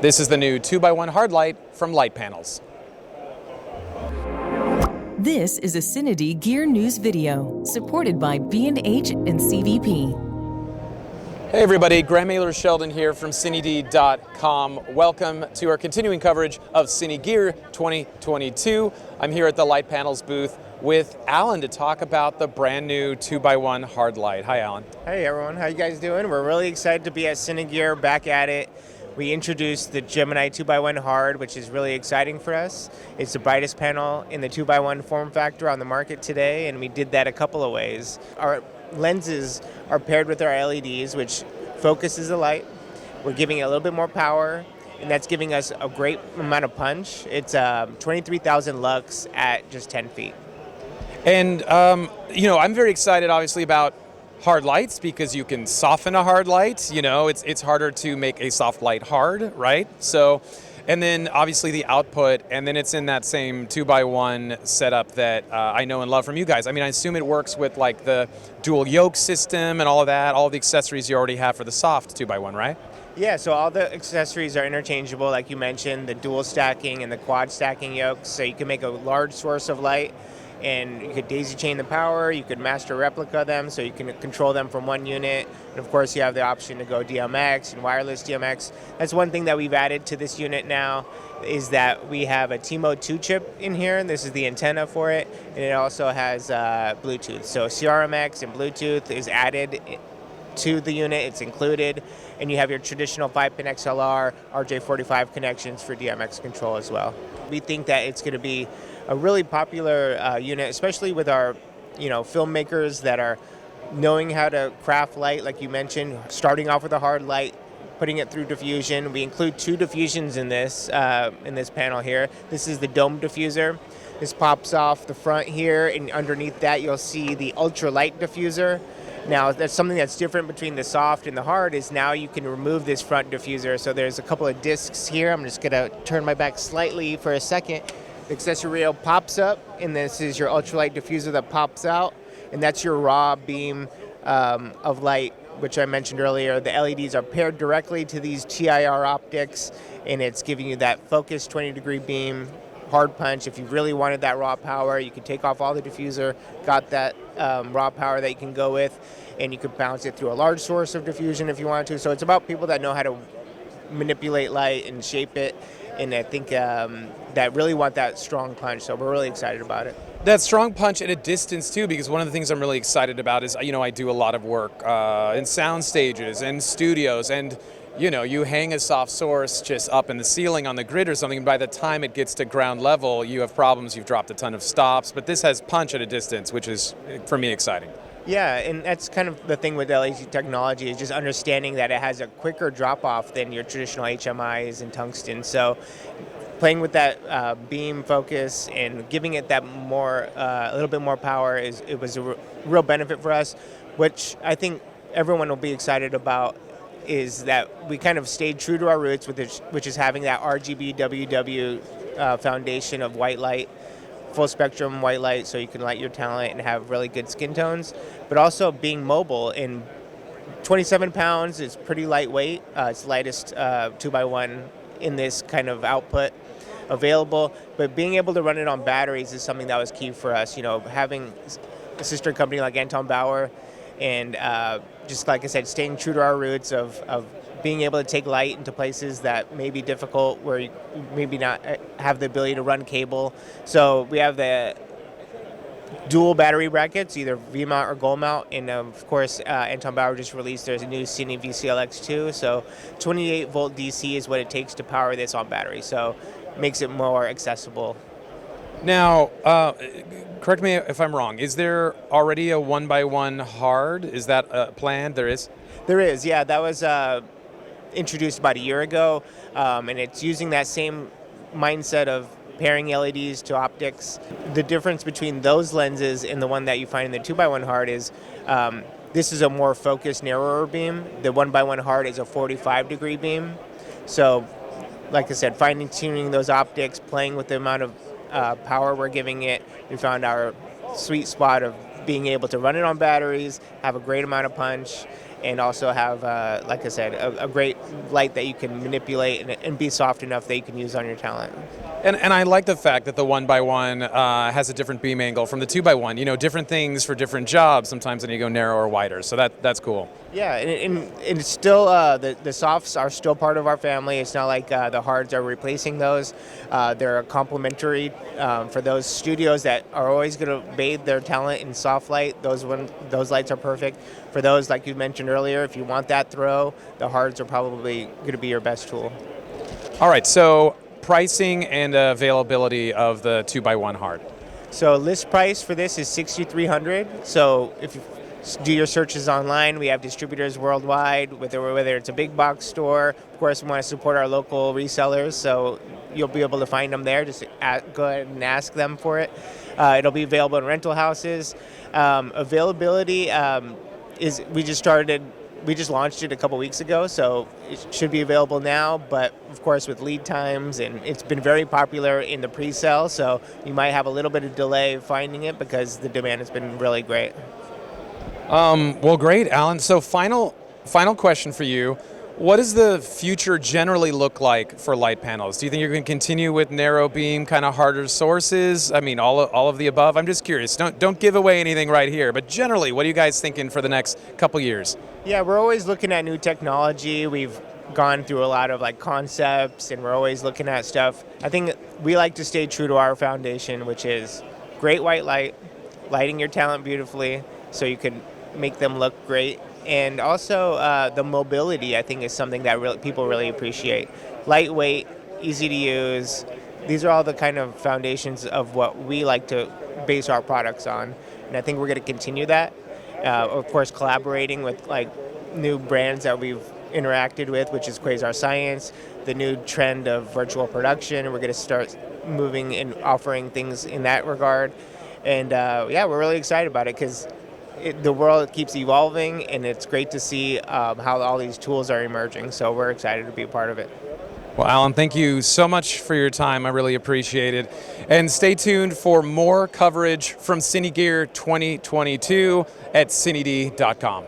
This is the new 2x1 hard light from Litepanels. This is a CineD Gear News video, supported by B&H and CVP. Hey everybody, Graham Mailer-Sheldon here from CineD.com. Welcome to our continuing coverage of Cine Gear 2022. I'm here at the Litepanels booth with Alan to talk about the brand new 2x1 hard light. Hi Alan. Hey everyone, how you guys doing? We're really excited to be at Cine Gear, back at it. We introduced the Gemini 2x1 hard, which is really exciting for us. It's the brightest panel in the 2x1 form factor on the market today, and we did that a couple of ways. Our lenses are paired with our LEDs, which focuses the light. We're giving it a little bit more power, and that's giving us a great amount of punch. It's 23,000 lux at just 10 feet. And, I'm very excited, obviously, about hard lights because you can soften a hard light. It's harder to make a soft light hard, right? So, and then obviously the output, and then it's in that same 2x1 setup that I know and love from you guys. I mean, I assume it works with like the dual yoke system and all of that, all the accessories you already have for the soft 2x1, right? Yeah, so all the accessories are interchangeable, like you mentioned, the dual stacking and the quad stacking yokes, so you can make a large source of light. And you could daisy chain the power, you could master replica them, so you can control them from one unit. And of course you have the option to go DMX and wireless DMX. That's one thing that we've added to this unit now, is that we have a T-Mode 2 chip in here, and this is the antenna for it, and it also has Bluetooth. So CRMX and Bluetooth is added to the unit, it's included, and you have your traditional 5-pin XLR, RJ45 connections for DMX control as well. We think that it's going to be a really popular unit, especially with our filmmakers that are knowing how to craft light, like you mentioned, starting off with a hard light, putting it through diffusion. We include 2 diffusions in this panel here. This is the dome diffuser. This pops off the front here, and underneath that you'll see the ultralight diffuser. Now, that's something that's different between the soft and the hard, is now you can remove this front diffuser. So there's a couple of discs here. I'm just gonna turn my back slightly for a second. The accessory rail pops up, and this is your ultralight diffuser that pops out, and that's your raw beam of light, which I mentioned earlier. The LEDs are paired directly to these TIR optics, and it's giving you that focused 20-degree beam, hard punch. If you really wanted that raw power, you could take off all the diffuser, got that raw power that you can go with, and you could bounce it through a large source of diffusion if you wanted to. So it's about people that know how to manipulate light and shape it, and I think that really want that strong punch, so we're really excited about it. That strong punch at a distance too, because one of the things I'm really excited about is, I do a lot of work in sound stages and studios, and you hang a soft source just up in the ceiling on the grid or something, and by the time it gets to ground level, you have problems, you've dropped a ton of stops, but this has punch at a distance, which is, for me, exciting. Yeah, and that's kind of the thing with LED technology, is just understanding that it has a quicker drop-off than your traditional HMIs and tungsten. So playing with that beam focus and giving it that a little bit more power, it was a real benefit for us, which I think everyone will be excited about, is that we kind of stayed true to our roots, which is having that RGBWW foundation of white light, full spectrum white light, so you can light your talent and have really good skin tones, but also being mobile. In 27 pounds, it's pretty lightweight. It's the lightest 2x1 in this kind of output available, but being able to run it on batteries is something that was key for us. Having a sister company like Anton Bauer, and just like I said, staying true to our roots of being able to take light into places that may be difficult, where you maybe not have the ability to run cable. So we have the dual battery brackets, either V-mount or gold mount, and of course Anton Bauer just released there's a new Cine VCLX2, so 28 volt DC is what it takes to power this on battery, so it makes it more accessible. Now, correct me if I'm wrong, is there already a 1x1 hard? Is that planned? There is? There is, yeah. That was introduced about a year ago, and it's using that same mindset of pairing LEDs to optics. The difference between those lenses and the one that you find in the 2x1 hard is this is a more focused, narrower beam. The 1x1 hard is a 45-degree beam. So, like I said, fine-tuning those optics, playing with the amount of power we're giving it, we found our sweet spot of being able to run it on batteries, have a great amount of punch, and also have, like I said, a great light that you can manipulate and be soft enough that you can use on your talent. And I like the fact that the 1x1 has a different beam angle from the 2x1. You know, different things for different jobs. Sometimes when you go narrow or wider, so that's cool. Yeah, and it's still, the softs are still part of our family. It's not like the hards are replacing those. They're complementary for those studios that are always going to bathe their talent in soft light. Those lights are perfect. For those, like you mentioned earlier, if you want that throw, the hards are probably going to be your best tool. All right, so pricing and availability of the 2x1 hard. So list price for this is $6,300. So if you do your searches online, we have distributors worldwide, whether it's a big box store. Of course, we want to support our local resellers, so you'll be able to find them there. Just go ahead and ask them for it. It'll be available in rental houses. Availability is we just launched it a couple weeks ago, so it should be available now, but of course with lead times, and it's been very popular in the pre-sale, so you might have a little bit of delay finding it because the demand has been really great. Well, great, Alan. So final question for you. What does the future generally look like for light panels? Do you think you're going to continue with narrow beam, kind of harder sources? I mean, all of the above? I'm just curious. Don't give away anything right here, but generally, what are you guys thinking for the next couple years? Yeah, we're always looking at new technology. We've gone through a lot of concepts, and we're always looking at stuff. I think we like to stay true to our foundation, which is great white light, lighting your talent beautifully so you can make them look great. And also the mobility, I think, is something that people really appreciate. Lightweight, easy to use. These are all the kind of foundations of what we like to base our products on. And I think we're going to continue that. Of course, collaborating with new brands that we've interacted with, which is Quasar Science, the new trend of virtual production. We're going to start moving and offering things in that regard. And yeah, we're really excited about it because the world keeps evolving, and it's great to see how all these tools are emerging. So we're excited to be a part of it. Well, Alan, thank you so much for your time. I really appreciate it. And stay tuned for more coverage from Cine Gear 2022 at CineD.com.